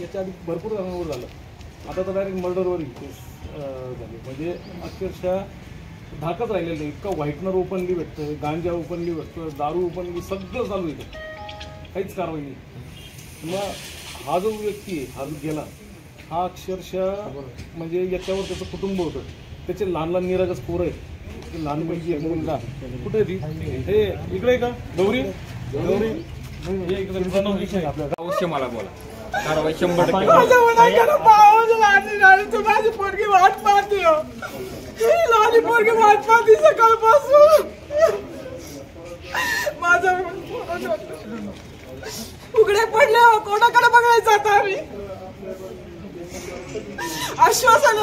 याच्या आधी भरपूर जणांवर झालं, आता तर डायरेक्ट मर्डरवर केस झाली. म्हणजे अक्षरशः धाकच राहिलेलं नाही. इतका व्हाईटनर ओपनली भेटतं, गांजा ओपनली भेटतं, दारू ओपनली, सगळं चालू येतं, काहीच कारवाई नाही. मग हा जो व्यक्ती आहे, हा गेला, हा अक्षरशः म्हणजे याच्यावर त्याचं कुटुंब होतं, त्याचे लहान लहान निरागस पोरं आहेत, लहान मुलगी आहे, मुलगा कुठे ती, हे इकडे का गौरी गौरी अवश्य मला बोला, कारवाई 100%. माझी पोरगी वाट पाहते, माझी पोरगी वाट पाहते सकाळपासून. माझा उघडे पडले, कोणाकडे बघायचं आता आम्ही. आश्वासन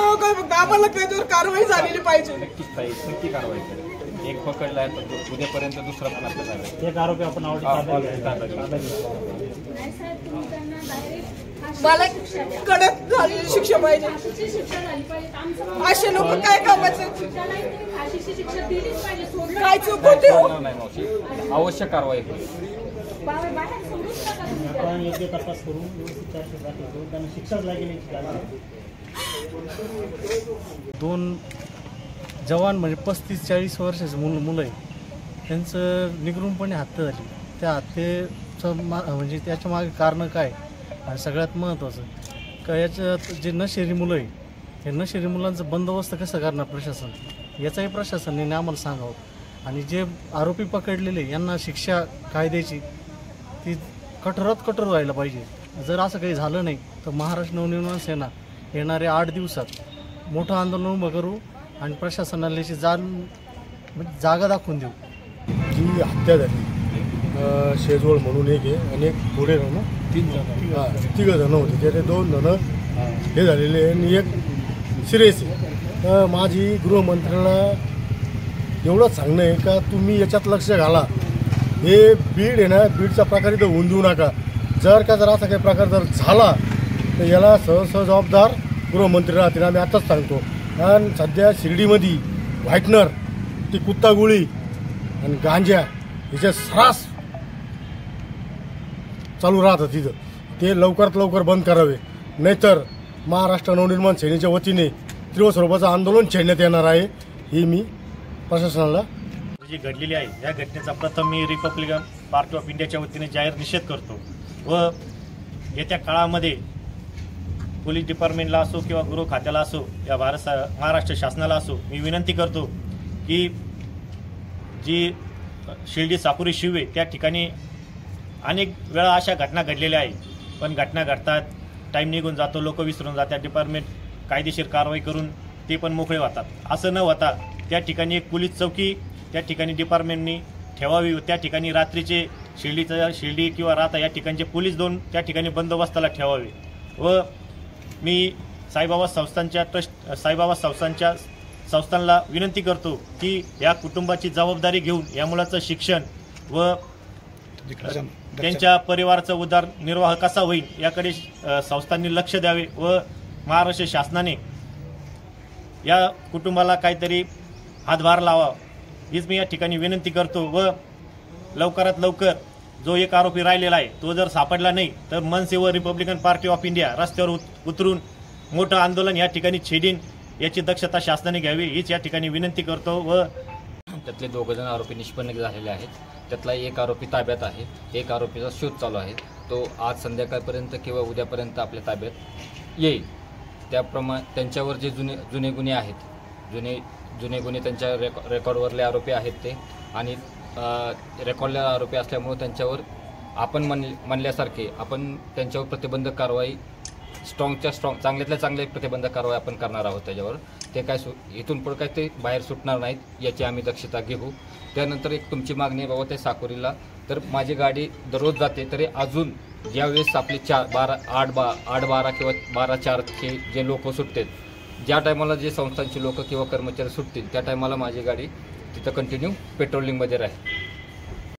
आम्हाला त्याच्यावर कारवाई झालेली पाहिजे. नक्की कारवाई करेल. एक पकडलाय तर उद्यापर्यंत दुसरा पण आपल्याला एक आरोपी आपण मला कडक झालेली शिक्षा पाहिजे. असे लोक काय कामाचे, काय चूक होते. अवश्य कारवाई करेल. आपण योग्य तपास करून व्यवस्थित चर्चा करून त्यांना शिक्षाच लागेल याची काळजी. 2 जवान म्हणजे 35-40 वर्षाचे मुलं आहे, त्यांचं निगरूनपणे हत्या झाली. त्या हत्येचं म्हणजे त्याच्या मागे कारणं काय, आणि सगळ्यात महत्त्वाचं का याच्यात जे नशेरी मुलं आहे, हे नशेरी मुलांचं बंदोबस्त कसं करणार प्रशासन, याचाही प्रशासनाने आम्हाला सांगावं. आणि जे आरोपी पकडलेले यांना शिक्षा कायद्याची ती कठोरात कठोर व्हायला पाहिजे. जर असं काही झालं नाही तर महाराष्ट्र नवनिर्माण सेना येणाऱ्या 8 दिवसात मोठं आंदोलन उभं करू आणि प्रशासनाला याची जागा दाखवून देऊ. जी हत्या झाली शेजवळ म्हणून एक आहे आणि एक पुढे ना 3 जण होते, त्याचे 2 जण हे झालेले आणि एक सिरियस आहे. तर माझी गृहमंत्र्याला एवढं सांगणं आहे का तुम्ही याच्यात लक्ष घाला. हे बीड आहे ना, बीडचा प्रकार इथं होऊन देऊ नका. जर असा काही प्रकार जर झाला तर याला जबाबदार गृहमंत्री राहतील, आम्ही आताच सांगतो. कारण सध्या शिर्डीमध्ये व्हाईटनर, ती कुत्ता गोळी आणि गांजा याचे सरास चालू राहतात तिथं. ते लवकरात लवकर बंद करावे, नाहीतर महाराष्ट्र नवनिर्माण सेनेच्या वतीने तीव्र स्वरूपाचं आंदोलन छेडण्यात येणार आहे. ही मी प्रशासनाला जी घडलेली आहे या घटनेचा प्रथम मी रिपब्लिकन पार्टी ऑफ इंडियाच्या वतीने जाहीर निषेध करतो व येत्या काळामध्ये पोलीस डिपार्टमेंटला असो किंवा गृह खात्याला असो या महाराष्ट्र शासनाला असो मी विनंती करतो की जी शिर्डी साकुरी शिवे त्या ठिकाणी अनेक वेळा अशा घटना घडलेल्या आहे, पण घटना घडतात, टाईम निघून जातो, लोक विसरून जातात, डिपार्टमेंट कायदेशीर कारवाई करून ते पण मोकळे होतात. असं न होता त्या ठिकाणी एक पोलीस चौकी त्या ठिकाणी डिपार्टमेंटनी ठेवावी. त्या ठिकाणी रात्रीचे शिर्डी किंवा राता या ठिकाणचे पोलीस 2 त्या ठिकाणी बंदोबस्ताला ठेवावे. व मी साईबाबा संस्थांच्या संस्थांना विनंती करतो की या कुटुंबाची जबाबदारी घेऊन या मुलाचं शिक्षण व त्यांच्या परिवाराचा उदरनिर्वाह कसा होईल याकडे संस्थांनी लक्ष द्यावे व महाराष्ट्र शासनाने या कुटुंबाला काहीतरी हातभार लावा हीच मी या ठिकाणी विनंती करतो. व लवकरात लवकर जो एक आरोपी राहिलेला आहे तो जर सापडला नाही तर मनसे व रिपब्लिकन पार्टी ऑफ इंडिया रस्त्यावर उतरून मोठं आंदोलन या ठिकाणी छेडीन याची दक्षता शासनाने घ्यावी हीच या ठिकाणी विनंती करतो. व त्यातले 2 जण आरोपी निष्पन्न झालेले आहेत. त्यातला एक आरोपी ताब्यात आहे, एक आरोपीचा शोध चालू आहे. तो आज संध्याकाळपर्यंत किंवा उद्यापर्यंत आपल्या ताब्यात येईल. त्याप्रमाणे त्यांच्यावर जे जुने गुन्हे आहेत, जुने गुन्हे त्यांच्या रेकॉर्डवरले आरोपी आहेत ते, आणि रेकॉर्डला आरोपी असल्यामुळे त्यांच्यावर आपण म्हणल्यासारखे आपण त्यांच्यावर प्रतिबंधक कारवाई स्ट्रॉंग चांगल्यातल्या चांगली प्रतिबंधक कारवाई आपण करणार आहोत. त्याच्यावर ते काय इथून पुढे काय ते बाहेर सुटणार नाहीत याची आम्ही दक्षता घेऊ. त्यानंतर एक तुमची मागणी आहे बाबा ते साकुरीला, तर माझी गाडी दररोज जाते, तरी अजून ज्यावेळेस आपले 8-12 किंवा 12-4 जे लोक सुटतात, ज्या टायमाला जे संस्थांची लोक किंवा कर्मचारी सुटतील त्या टायमाला माझी गाडी तिथं कंटिन्यू पेट्रोलिंगमध्ये राहील.